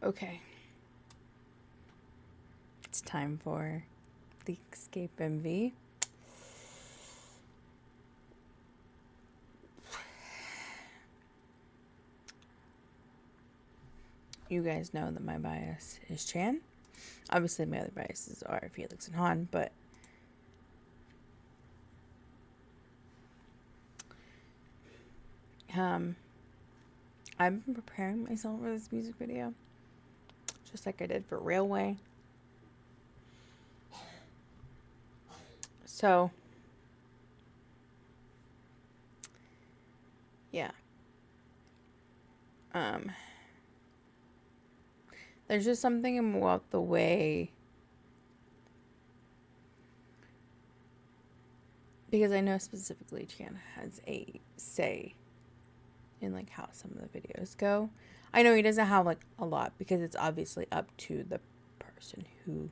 Okay. It's time for the Escape MV. You guys know that my bias is Chan. Obviously, my other biases are Felix and Han, but I've been preparing myself for this music video, just like I did for Railway. So, yeah. There's just something about the way, because I know specifically Chan has a say in like how some of the videos go. I know he doesn't have like a lot because it's obviously up to the person who,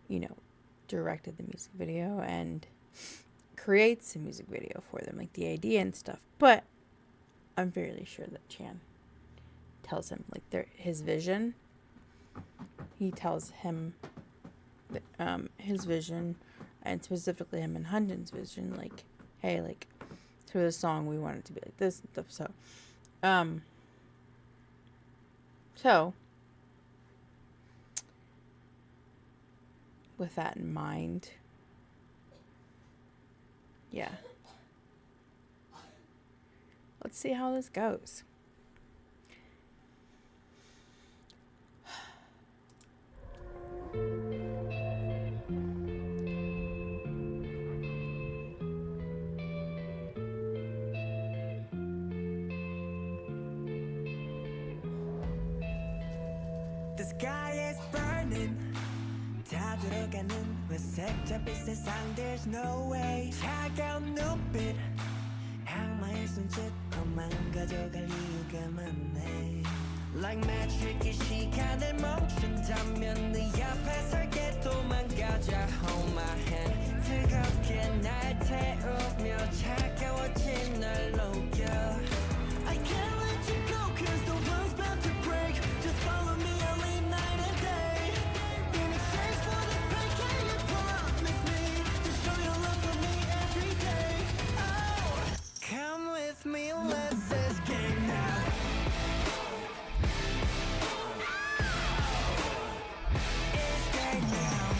you know, directed the music video and creates a music video for them, like the idea and stuff. But I'm fairly sure that Chan tells him like his vision. He tells him his vision, and specifically him and Hyunjin's vision, like, hey, like, for the song we want it to be like this and stuff. So with that in mind, yeah, let's see how this goes. The sky is burning. 다 들어가는 회색잡이 세상 there's no way. 차가운 눈빛 악마의 손짓만 가져갈 이유가 많네. Like magic 이 시간을 멈춘다면 네 앞에 설게 도망가자. Hold my hand 뜨겁게 날 태우며 차가워진 날 녹여. I can't let you go cause the world's about to break. Just follow me, I'll lead night and day. In exchange for this pain, can you promise me to show your love for me every day? Oh, come with me, let's escape now. Escape now.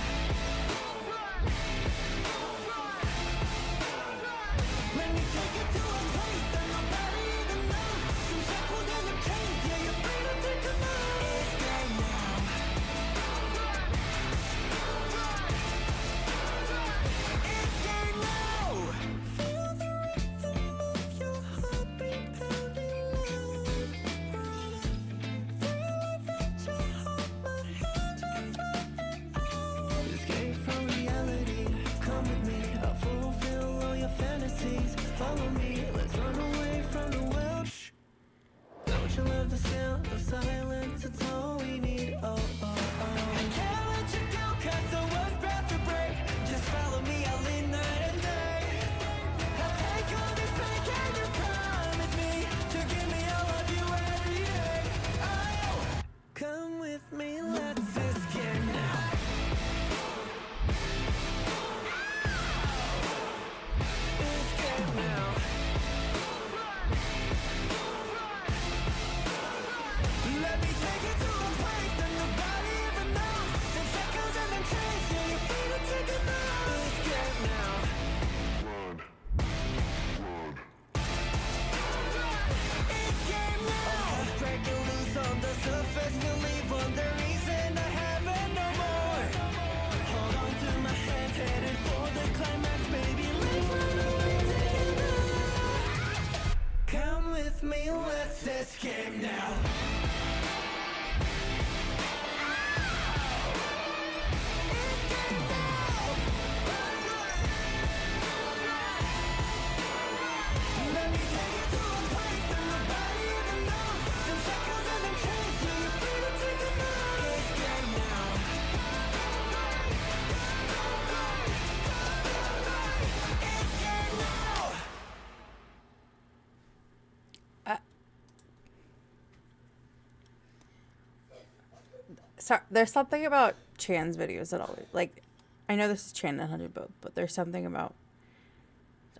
Let me take you to a place that nobody even knows. Some shackles and the chains, yeah, you're free to take them out. Escape now. Escape now. Feel the rhythm of your heartbeat pounding loud. Feel like that your heart, my hand just let it out. Escape from reality. Come with me, I'll fulfill all your fantasies. Follow me, let's run away from the world. Shh. Don't you love the sound of silence? It's all we need. Oh, oh, oh. I can't let you go cause the world's about to break. Just follow me, I'll lead night and day. I'll take all this pain, can you promise me to give me all of you every day? Oh, come with me, let's escape now. Escape now. Let me take you to a place that nobody even knows. Them shackles and them chains, yeah, you're free to take them out. Escape now. Escape now. Breaking loose on the surface, we'll leave wonderies in the heaven no more. Hold on to my hand, headed for the climax, baby. Let's run away together. Come with me, let's escape now. Escape now. Let me take you to a place that nobody even knows. Them shackles and them chains, yeah, you're free to take them out. Escape now. Escape now. So there's something about Chan's videos that always like. I know this is Chan and 100 both, but there's something about.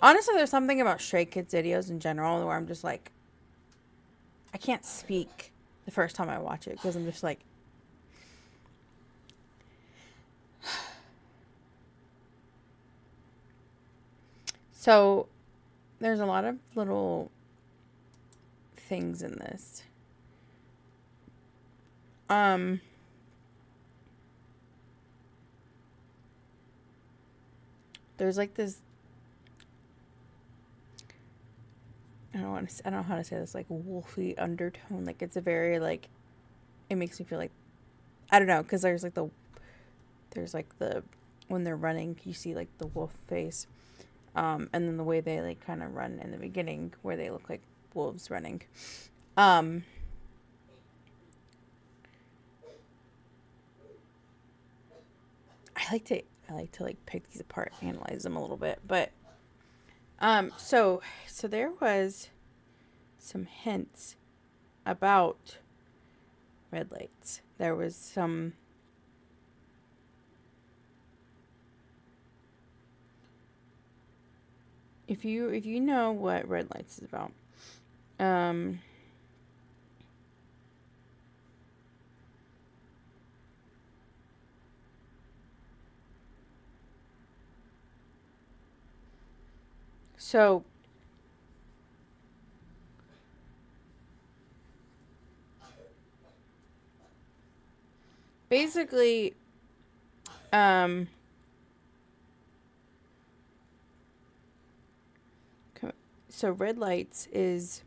Honestly, there's something about Stray Kids videos in general where I'm just like, I can't speak the first time I watch it because I'm just like. So there's a lot of little things in this. There's like this. I don't know how to say this, like wolfy undertone. Like it's a very like, it makes me feel like, I don't know, because there's like the when they're running, you see like the wolf face, and then the way they like kind of run in the beginning, where they look like wolves running. I like to like pick these apart, analyze them a little bit, but so there was some hints about red lights. There was some. If you know what red lights is about, so basically, so red lights is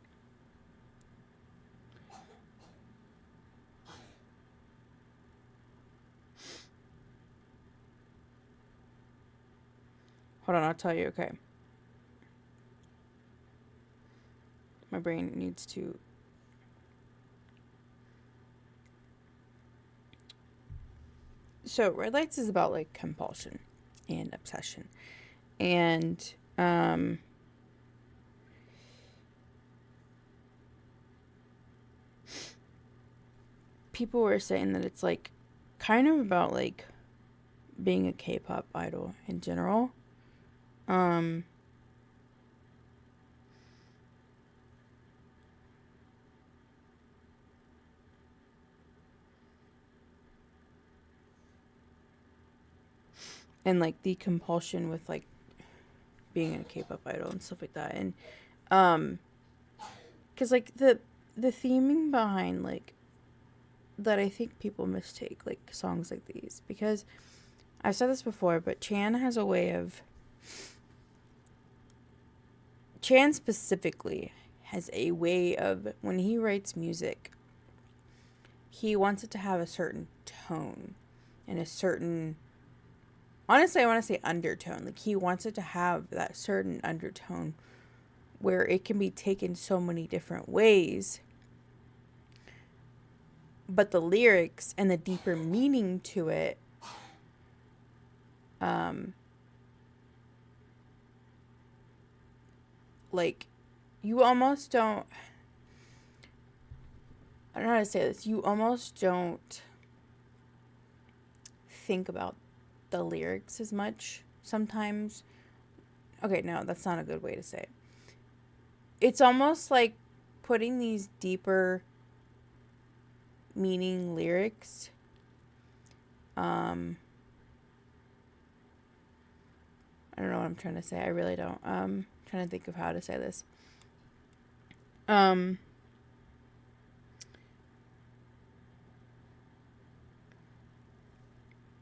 hold on, I'll tell you. Okay, my brain needs to. So red lights is about like compulsion and obsession, and people were saying that it's like kind of about like being a K-pop idol in general. And like the compulsion with like being a K-pop idol and stuff like that, and because like the theming behind like that, I think people mistake like songs like these, because I've said this before, but Chan specifically has a way of, when he writes music, he wants it to have a certain tone and a certain, honestly, I want to say undertone. Like he wants it to have that certain undertone where it can be taken so many different ways, but the lyrics and the deeper meaning to it, like you almost don't, I don't know how to say this, you almost don't think about the lyrics as much sometimes. Okay, no, that's not a good way to say it. It's almost like putting these deeper meaning lyrics, I don't know what I'm trying to say. I really don't. Trying to think of how to say this.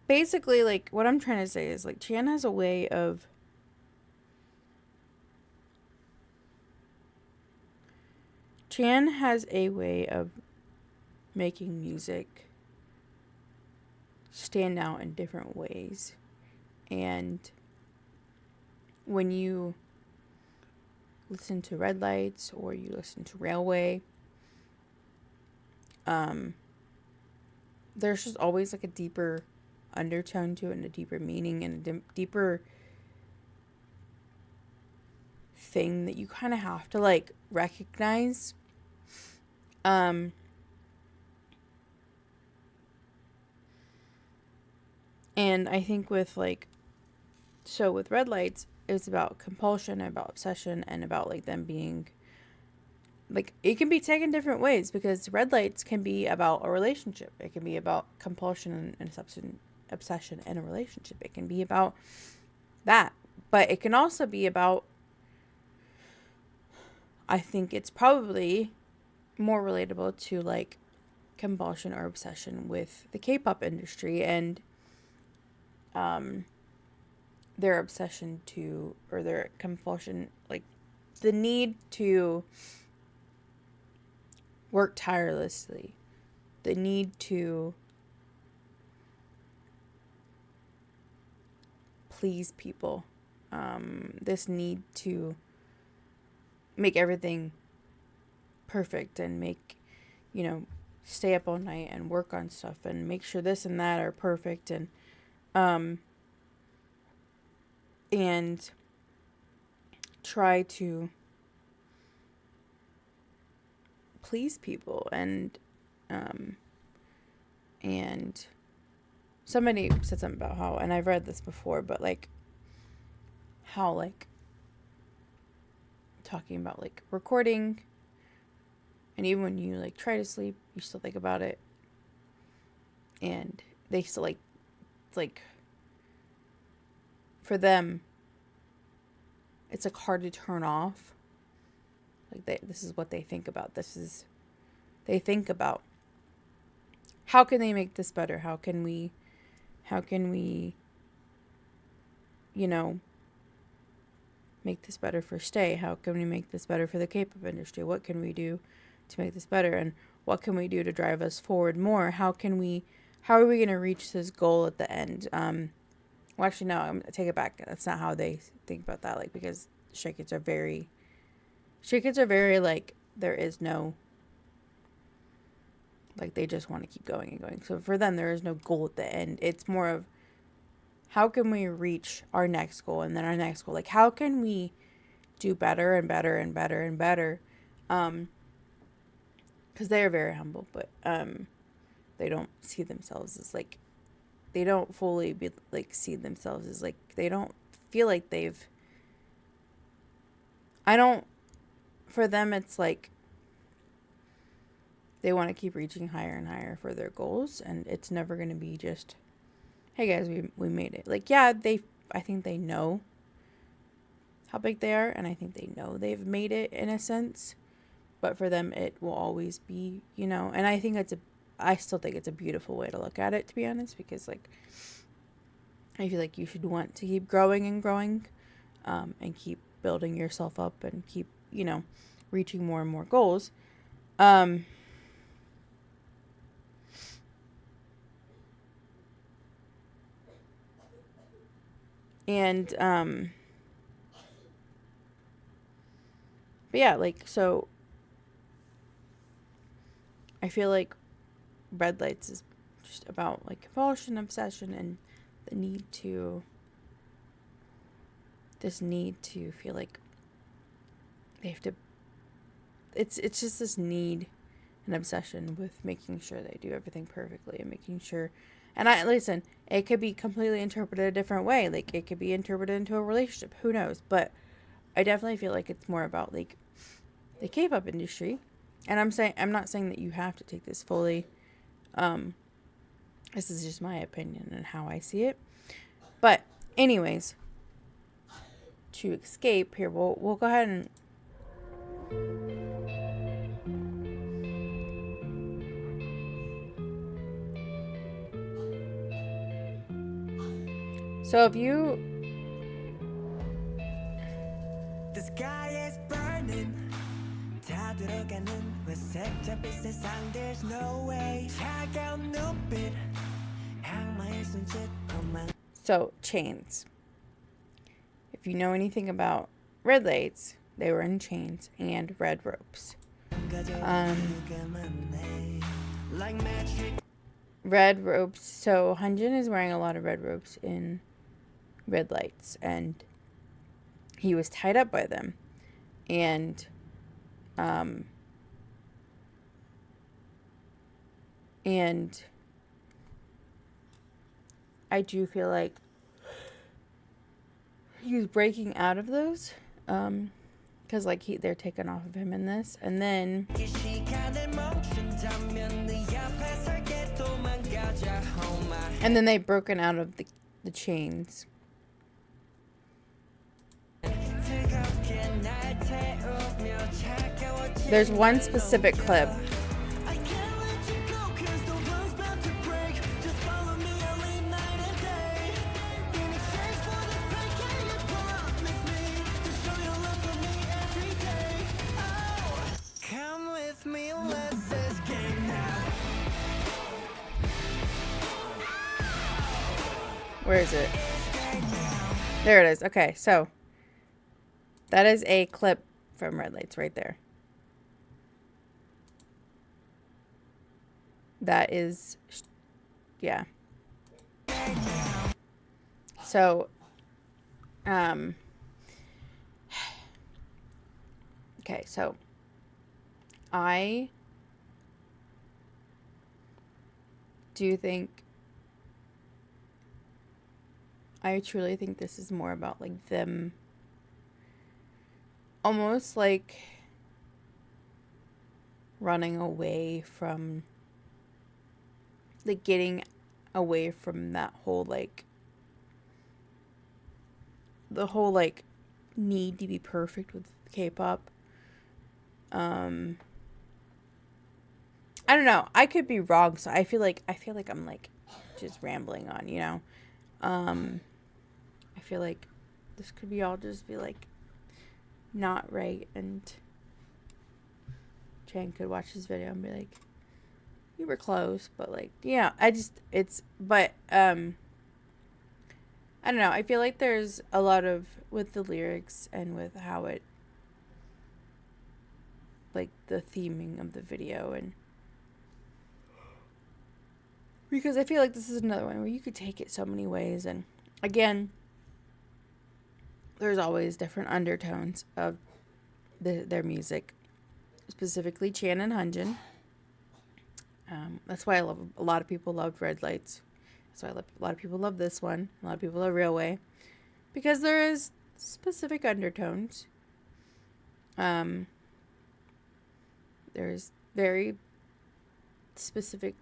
Basically, like what I'm trying to say is like Chan has a way of making music stand out in different ways. And when you listen to Red Lights or you listen to Railway, there's just always like a deeper undertone to it and a deeper meaning and a deeper thing that you kind of have to like recognize. And I think with like, so with red lights, it's about compulsion, about obsession, and about like them being like, it can be taken different ways, because red lights can be about a relationship. It can be about compulsion and obsession in a relationship. It can be about that. But it can also be about, I think it's probably more relatable to like compulsion or obsession with the K-pop industry and their obsession to, or their compulsion, like the need to work tirelessly, the need to please people, this need to make everything perfect and make, stay up all night and work on stuff and make sure this and that are perfect, and try to please people. And somebody said something about how, and I've read this before, but like how like talking about like recording, and even when you like try to sleep, you still think about it, and they still like for them it's like hard to turn off. Like this is what they think about. They think about how can they make this better? How can we make this better for Stay? How can we make this better for the K-pop industry? What can we do to make this better? And what can we do to drive us forward more? How are we going to reach this goal at the end? Well, actually, no, I'm going to take it back. That's not how they think about that. Like, because Stray Kids are very, like, there is no, like, they just want to keep going and going. So for them, there is no goal at the end. It's more of, how can we reach our next goal, and then our next goal? Like, how can we do better and better and better and better? Because they are very humble, but they don't see themselves as like, they don't fully be like see themselves as like, they don't feel like they've. For them, it's like they want to keep reaching higher and higher for their goals, and it's never going to be just, hey guys, we made it. Like, yeah, I think they know how big they are, and I think they know they've made it in a sense, but for them it will always be, and I still think it's a beautiful way to look at it, to be honest, because like I feel like you should want to keep growing and growing, and keep building yourself up and keep, reaching more and more goals. And but yeah, like, so I feel like red lights is just about like compulsion, obsession, and the need to feel like they have to, it's just this need and obsession with making sure they do everything perfectly, and making sure, and it could be completely interpreted a different way. Like, it could be interpreted into a relationship, who knows? But I definitely feel like it's more about like the K-pop industry. And I'm not saying that you have to take this fully. This is just my opinion and how I see it. But anyways, to escape here, we'll go ahead and so if you The sky is burning. 다 들어가는 회색잡이 세상. There's no way. 차가운 눈빛. 악마의 손짓. So chains. If you know anything about red lights, they were in chains and red ropes. Red ropes. So Hyunjin is wearing a lot of red ropes in red lights, and he was tied up by them. And I do feel like he's breaking out of those. Because like they're taken off of him in this, and then they've broken out of the chains. There's one specific clip where is it? There it is. Okay, so that is a clip from Red Lights right there. That is, yeah. So, okay, so I do think, I truly think this is more about like them almost like running away from, like getting away from that whole like, the whole like need to be perfect with K-pop. I don't know. I could be wrong, so I feel like I'm like just rambling on, you know. I feel like this could be all just be like not right, and Chan could watch this video and be like, you were close, but like, yeah, I don't know. I feel like there's a lot of, with the lyrics and with how it, like the theming of the video, and because I feel like this is another one where you could take it so many ways, and again, there's always different undertones of their music, specifically Chan and Hyunjin. That's why a lot of people loved Red Lights. That's why a lot of people love this one. A lot of people love Railway, because there is specific undertones. There's very specific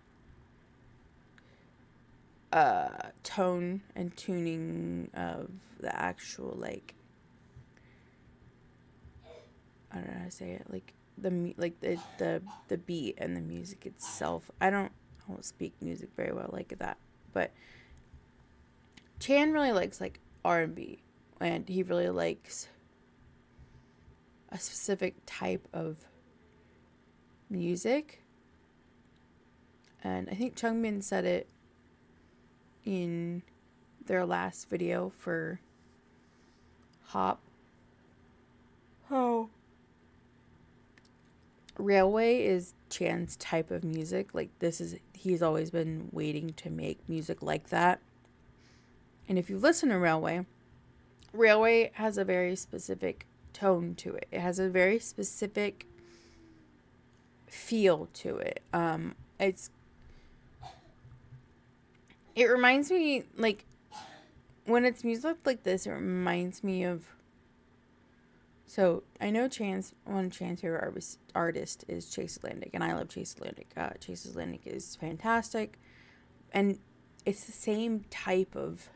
tone and tuning of the actual, like, I don't know how to say it, like the beat and the music itself. I don't speak music very well like that, but Chan really likes like R&B, and he really likes a specific type of music. And I think Chungmin said it in their last video for Hop. Oh. Railway is Chan's type of music. Like, he's always been waiting to make music like that. And if you listen to Railway has a very specific tone to it. It has a very specific feel to it. It reminds me, like, when it's music like this, it reminds me of, so I know one of Chan's favorite artist is Chase Atlantic, and I love Chase Atlantic. Chase Atlantic is fantastic, and it's the same type of,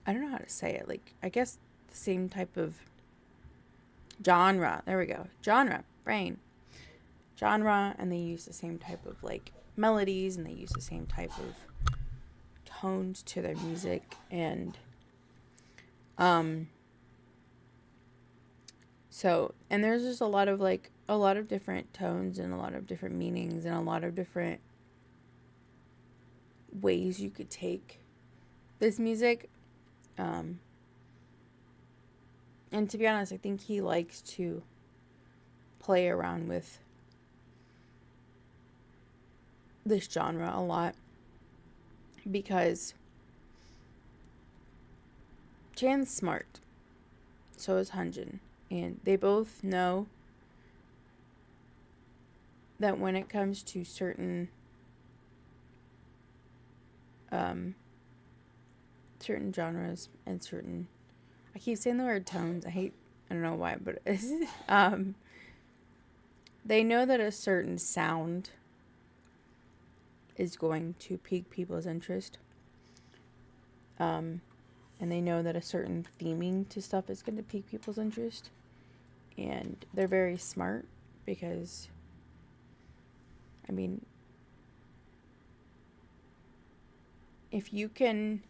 I don't know how to say it, like, I guess the same type of genre. There we go. Genre. And they use the same type of, like, melodies, and they use the same type of tones to their music, and so, and there's just a lot of different tones and a lot of different meanings and a lot of different ways you could take this music. And to be honest, I think he likes to play around with this genre a lot, because Chan's smart, so is Hyunjin, and they both know that when it comes to certain certain genres and certain, I keep saying the word tones. I don't know why, but they know that a certain sound is going to pique people's interest. And they know that a certain theming to stuff is going to pique people's interest. And they're very smart because, I mean, if you can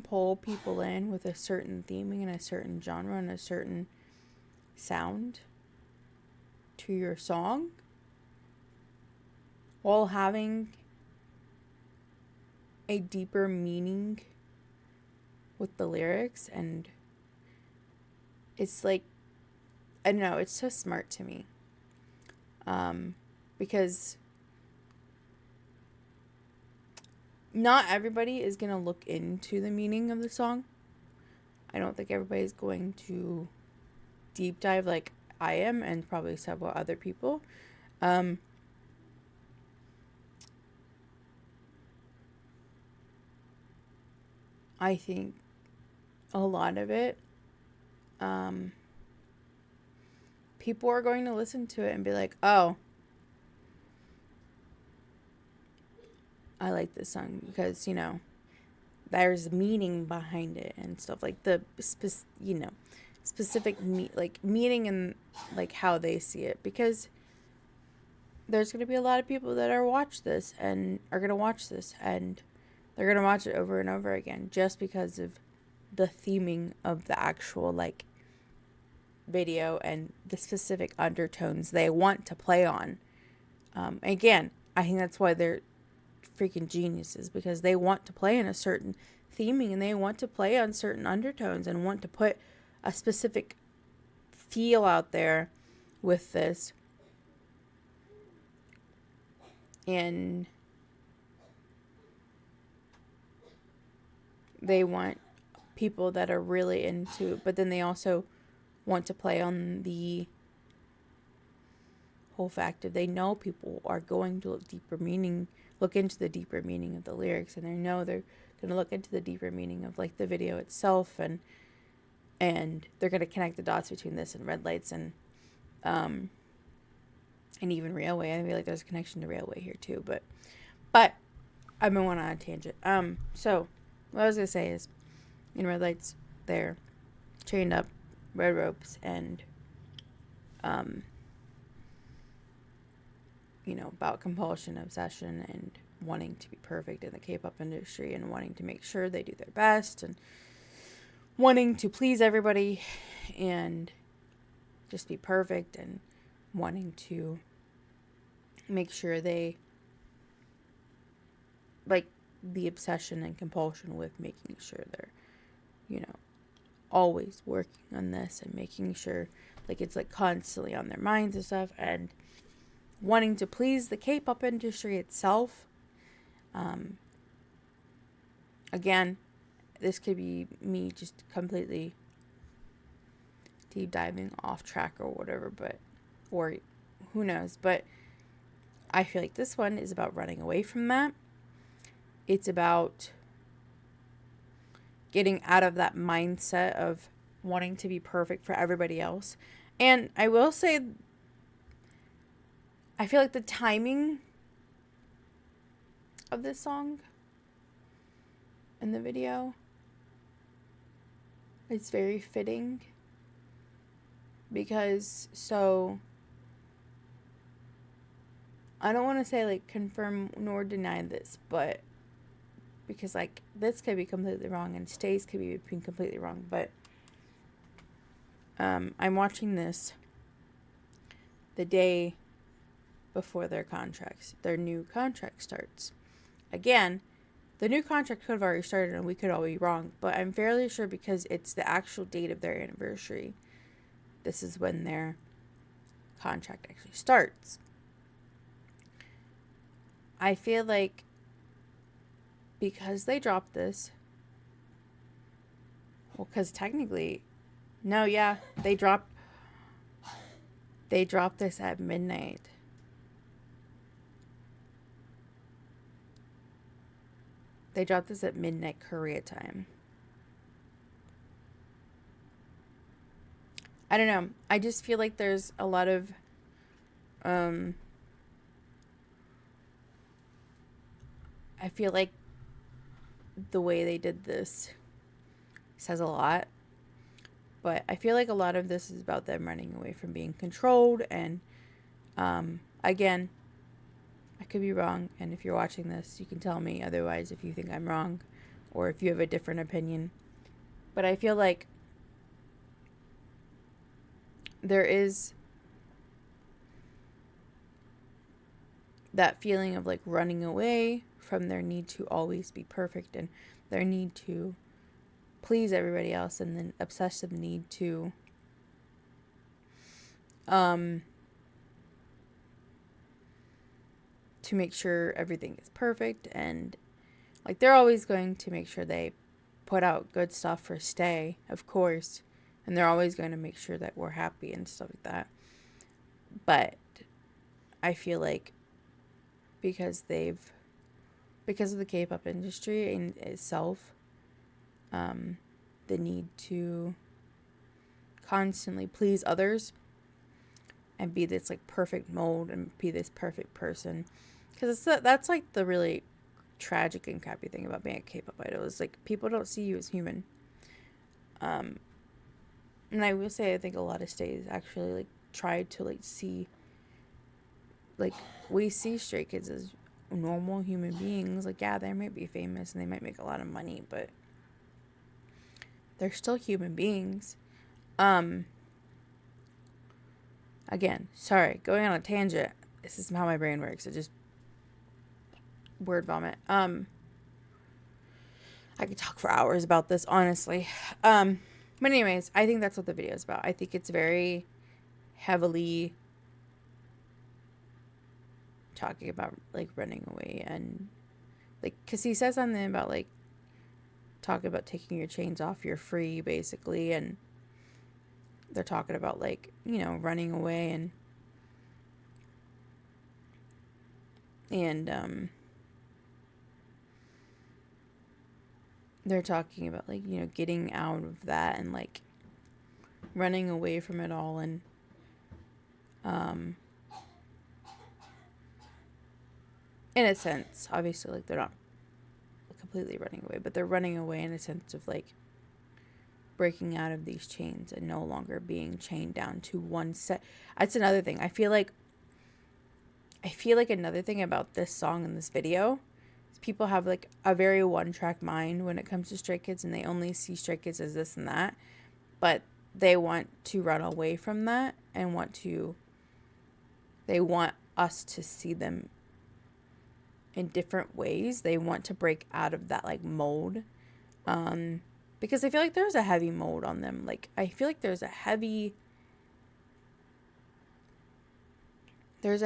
pull people in with a certain theming and a certain genre and a certain sound to your song while having a deeper meaning with the lyrics, and it's like, I don't know, it's so smart to me. Because not everybody is going to look into the meaning of the song. I don't think everybody's going to deep dive like I am, and probably several other people. I think a lot of it, people are going to listen to it and be like, oh, I like this song because, you know, there's meaning behind it and stuff, like the specific meaning and like how they see it, because there's going to be a lot of people that are going to watch this and they're going to watch it over and over again just because of the theming of the actual like video and the specific undertones they want to play on. Again, I think that's why they're freaking geniuses, because they want to play in a certain theming and they want to play on certain undertones and want to put a specific feel out there with this. And they want people that are really into it, but then they also want to play on the whole fact of they know people are going to look into the deeper meaning of the lyrics, and they know they're going to look into the deeper meaning of like the video itself, and they're going to connect the dots between this and Red Lights and even Railway. I feel like there's a connection to Railway here too, but I've been going on a tangent. So what I was going to say is, in Red Lights, they're chained up, red ropes, and about compulsion, obsession, and wanting to be perfect in the K-pop industry, and wanting to make sure they do their best, and wanting to please everybody, and just be perfect, and wanting to make sure they, like, the obsession and compulsion with making sure they're, always working on this and making sure, like, it's, like, constantly on their minds and stuff, and wanting to please the K-pop industry itself. Again, this could be me just completely deep diving off track or whatever, or who knows, but I feel like this one is about running away from that. It's about getting out of that mindset of wanting to be perfect for everybody else. And I will say, I feel like the timing of this song in the video is very fitting, because I don't want to say like confirm nor deny this, but because like this could be completely wrong and Stays could be completely wrong, but I'm watching this the day before their new contract starts. Again, the new contract could have already started and we could all be wrong, but I'm fairly sure because it's the actual date of their anniversary. This is when their contract actually starts. I feel like because they dropped this, well, because technically, no, yeah, they dropped this at midnight. They dropped this at midnight Korea time. I don't know. I just feel like there's a lot of I feel like the way they did this says a lot. But I feel like a lot of this is about them running away from being controlled. And again, I could be wrong. And if you're watching this, you can tell me otherwise if you think I'm wrong or if you have a different opinion. But I feel like there is that feeling of like running away from their need to always be perfect and their need to please everybody else, and then obsessive need to make sure everything is perfect. And like they're always going to make sure they put out good stuff for Stay, of course, and they're always going to make sure that we're happy and stuff like that. But I feel like because of the K-pop industry in itself, the need to constantly please others and be this like perfect mold and be this perfect person, because that's like the really tragic and crappy thing about being a K-pop idol is like people don't see you as human. And I will say I think a lot of Stays actually like try to like see, like we see Stray Kids as normal human beings. Like yeah, they might be famous and they might make a lot of money, but they're still human beings. Again, sorry, going on a tangent. This is how my brain works. It just word vomit. I could talk for hours about this, honestly. But anyways, I think that's what the video is about. I think it's very heavily talking about like running away and like, because he says something about like talking about taking your chains off, you're free, basically. And they're talking about like, you know, running away and they're talking about like, you know, getting out of that and like running away from it all. And in a sense, obviously, like they're not completely running away, but they're running away in a sense of like breaking out of these chains and no longer being chained down to one set. That's another thing. I feel like another thing about this song and this video is people have like a very one-track mind when it comes to Stray Kids, and they only see Stray Kids as this and that, but they want to run away from that and they want us to see them in different ways. They want to break out of that like mold, because I feel like there's a heavy mold on them. Like I feel like there's a heavy like there's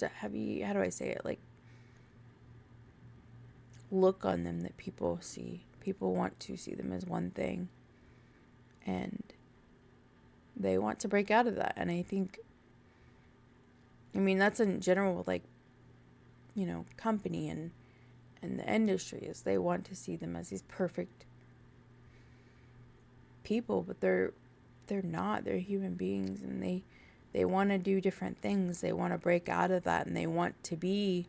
a heavy, how do I say it, like look on them that people see. People want to see them as one thing, and they want to break out of that. And I think, I mean, that's in general with like, you know, company and the industry, is they want to see them as these perfect people, but they're not. They're human beings, and they want to do different things. They want to break out of that, and they want to be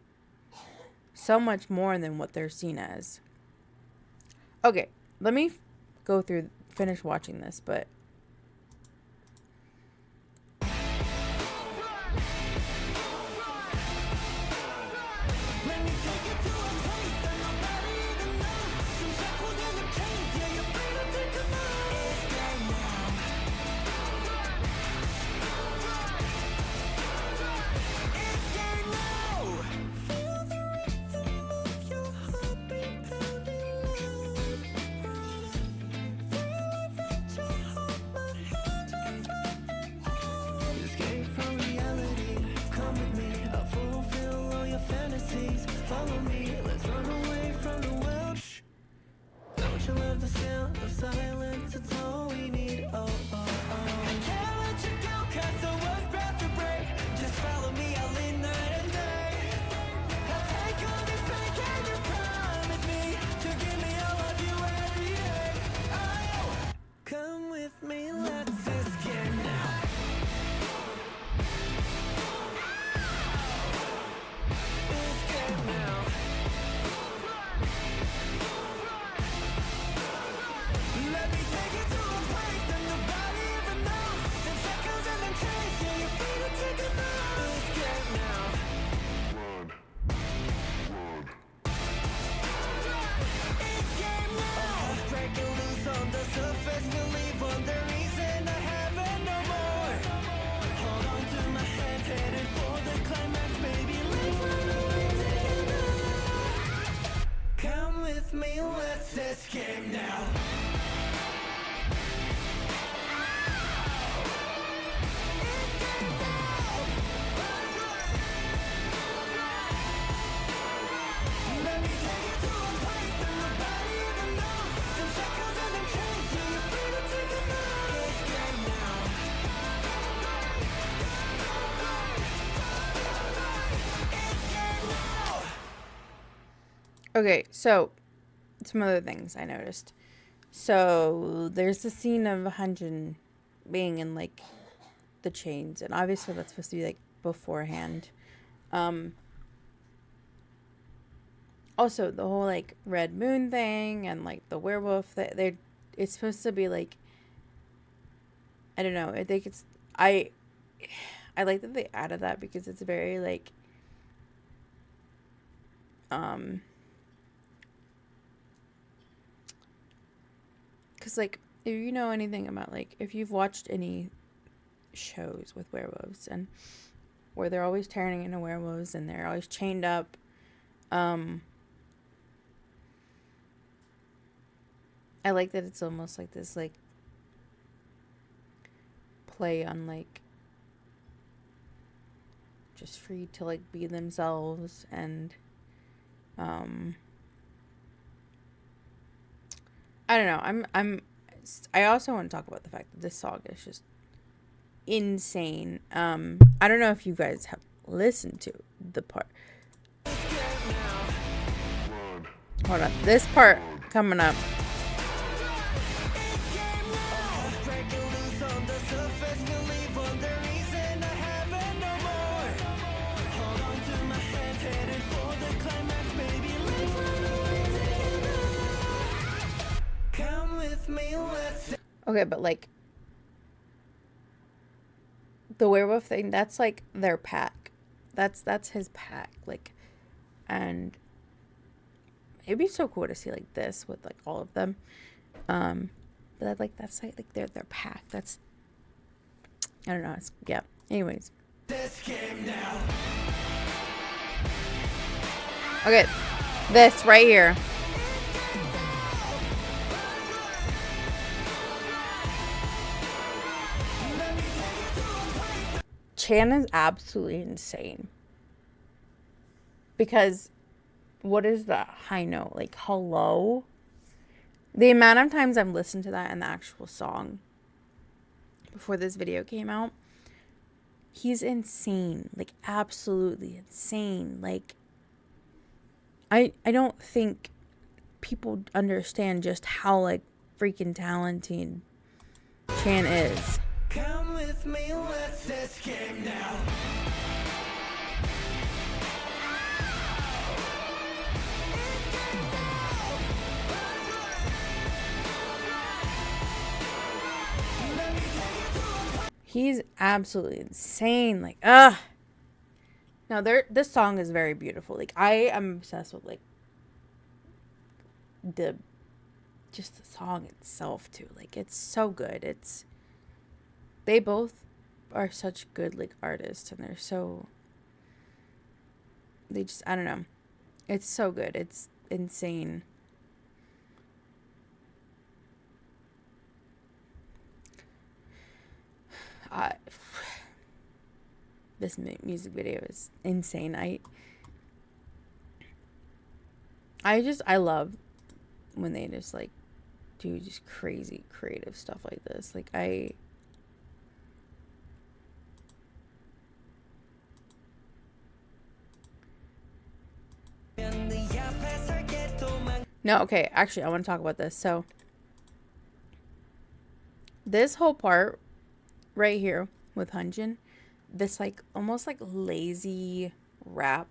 so much more than what they're seen as. Okay, let me finish watching this, but Okay, so some other things I noticed. So there's the scene of Hyunjin being in like the chains, and obviously that's supposed to be like beforehand. Um, Also, the whole like red moon thing and like the werewolf that they're it's supposed to be like, I don't know. I think it's I I like that they added that because it's very like um because like if you know anything about like if you've watched any shows with werewolves and where they're always turning into werewolves and they're always chained up, um I like that it's almost like this like play on like just free to like be themselves. And I don't know. I also want to talk about the fact that this song is just insane. I don't know if you guys have listened to the part. Hold on. This part coming up. Okay, but like the werewolf thing, that's like their pack. That's his pack. Like, and it'd be so cool to see like this with like all of them. But that, like that's like their pack. That's I don't know. It's, yeah. Anyways. Okay, this right here. Chan is absolutely insane. Because what is the high note? Like, hello? The amount of times I've listened to that in the actual song before this video came out, he's insane. Like, absolutely insane. Like, I don't think people understand just how, like, freaking talented Chan is. Come with me, let's escape now. He's absolutely insane. Like, Now, this song is very beautiful. Like, I am obsessed with, like, just the song itself, too. Like, it's so good. They both are such good, like, artists, and I don't know. It's so good. It's insane. This music video is insane. I love when they just like do just crazy creative stuff like this. Like no, okay, actually I want to talk about this. So this whole part right here with Hyunjin, this like almost like lazy rap.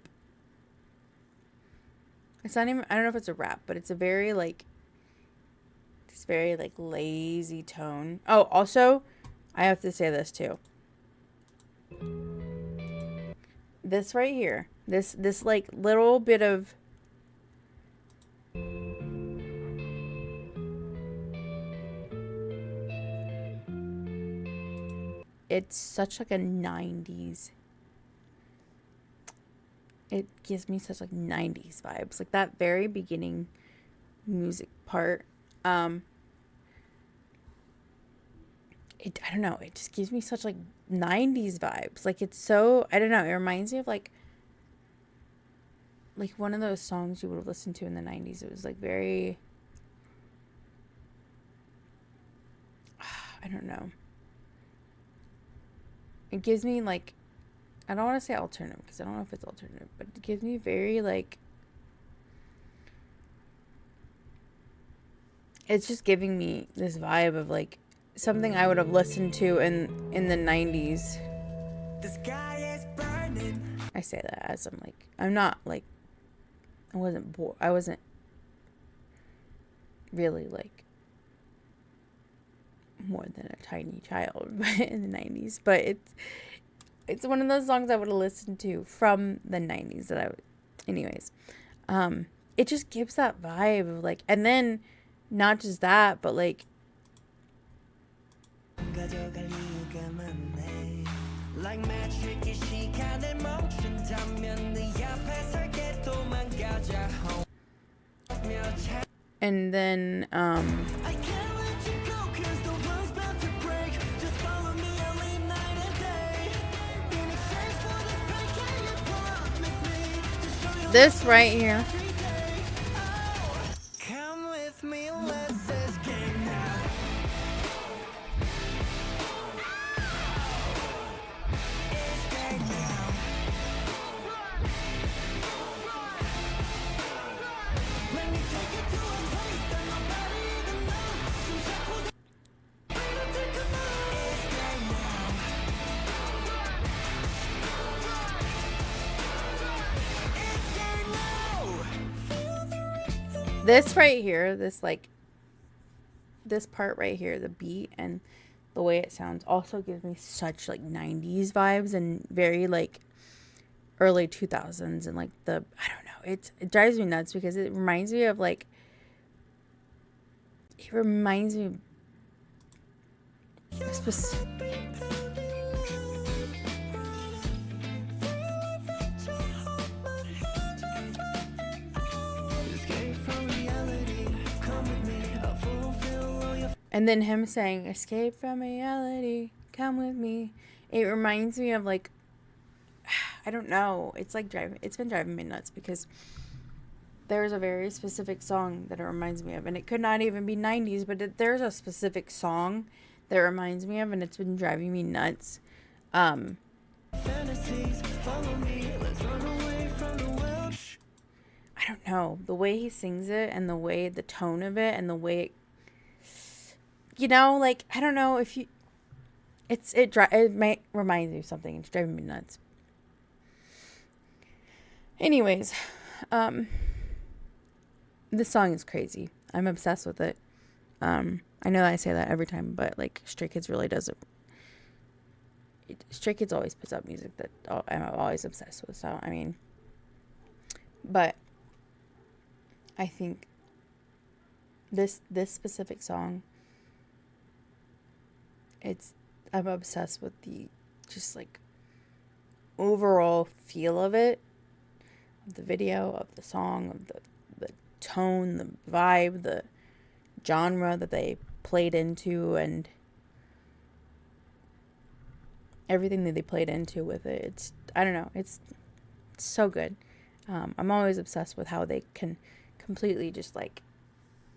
It's not even, I don't know if it's a rap, but it's a very like this very like lazy tone. Oh, also, I have to say this too. This right here, this like little bit of it's such like a 90s. It gives me such like 90s vibes. Like that very beginning music part. I don't know. It just gives me such like 90s vibes. Like it's so, I don't know. It reminds me of like one of those songs you would have listened to in the 90s. It was like very, I don't know. It gives me like, I don't want to say alternative because I don't know if it's alternative, but it gives me very like it's just giving me this vibe of like something I would have listened to in the 90s. The sky is burning. I say that as I'm like, I'm not like, I wasn't bored. I wasn't really like more than a tiny child in the 90s, but it's one of those songs I would have listened to from the 90s that I would, anyways. It just gives that vibe of like, and then not just that, but like Like magic, 시간을 멈춘다면 네 앞에 설게 도망가자. and then I can't let you go 'cause the world's about to break. Just follow me, I'll lead night and day. In exchange for this break, can you promise me to show you this right here. every day? Oh, come with me, let's escape now. Escape now. Let me take you to a place that nobody even knows. Some shackles that freedom to come on. Escape now. Escape now. This right here, this like this part right here, the beat and the way it sounds also gives me such like 90s vibes and very like early 2000s and like the I don't know, it drives me nuts because it reminds me of like it reminds me of Escape from reality. Come with me. I'll fulfill all your and then him saying escape from reality, come with me. It reminds me of like I don't know, it's been driving me nuts because there's a very specific song that it reminds me of, and it could not even be 90s, but there's a specific song that it reminds me of, and it's been driving me nuts. fantasies. Follow me. Let's run away from the world. I don't know, the way he sings it and the tone of it and the way it, like I don't know if you it might remind me of something. It's driving me nuts. Anyways, this song is crazy. I'm obsessed with it. I know I say that every time, but like Stray Kids really does it. Stray Kids always puts up music that I'm always obsessed with. So I mean, but I think this specific song, I'm obsessed with the just like overall feel of it, of the video, of the song, of the tone, the vibe, the genre that they played into, and everything that they played into with it. It's I don't know, it's so good. I'm always obsessed with how they can completely just like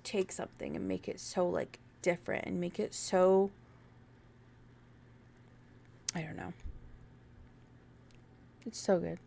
take something and make it so like different and make it so, I don't know. It's so good.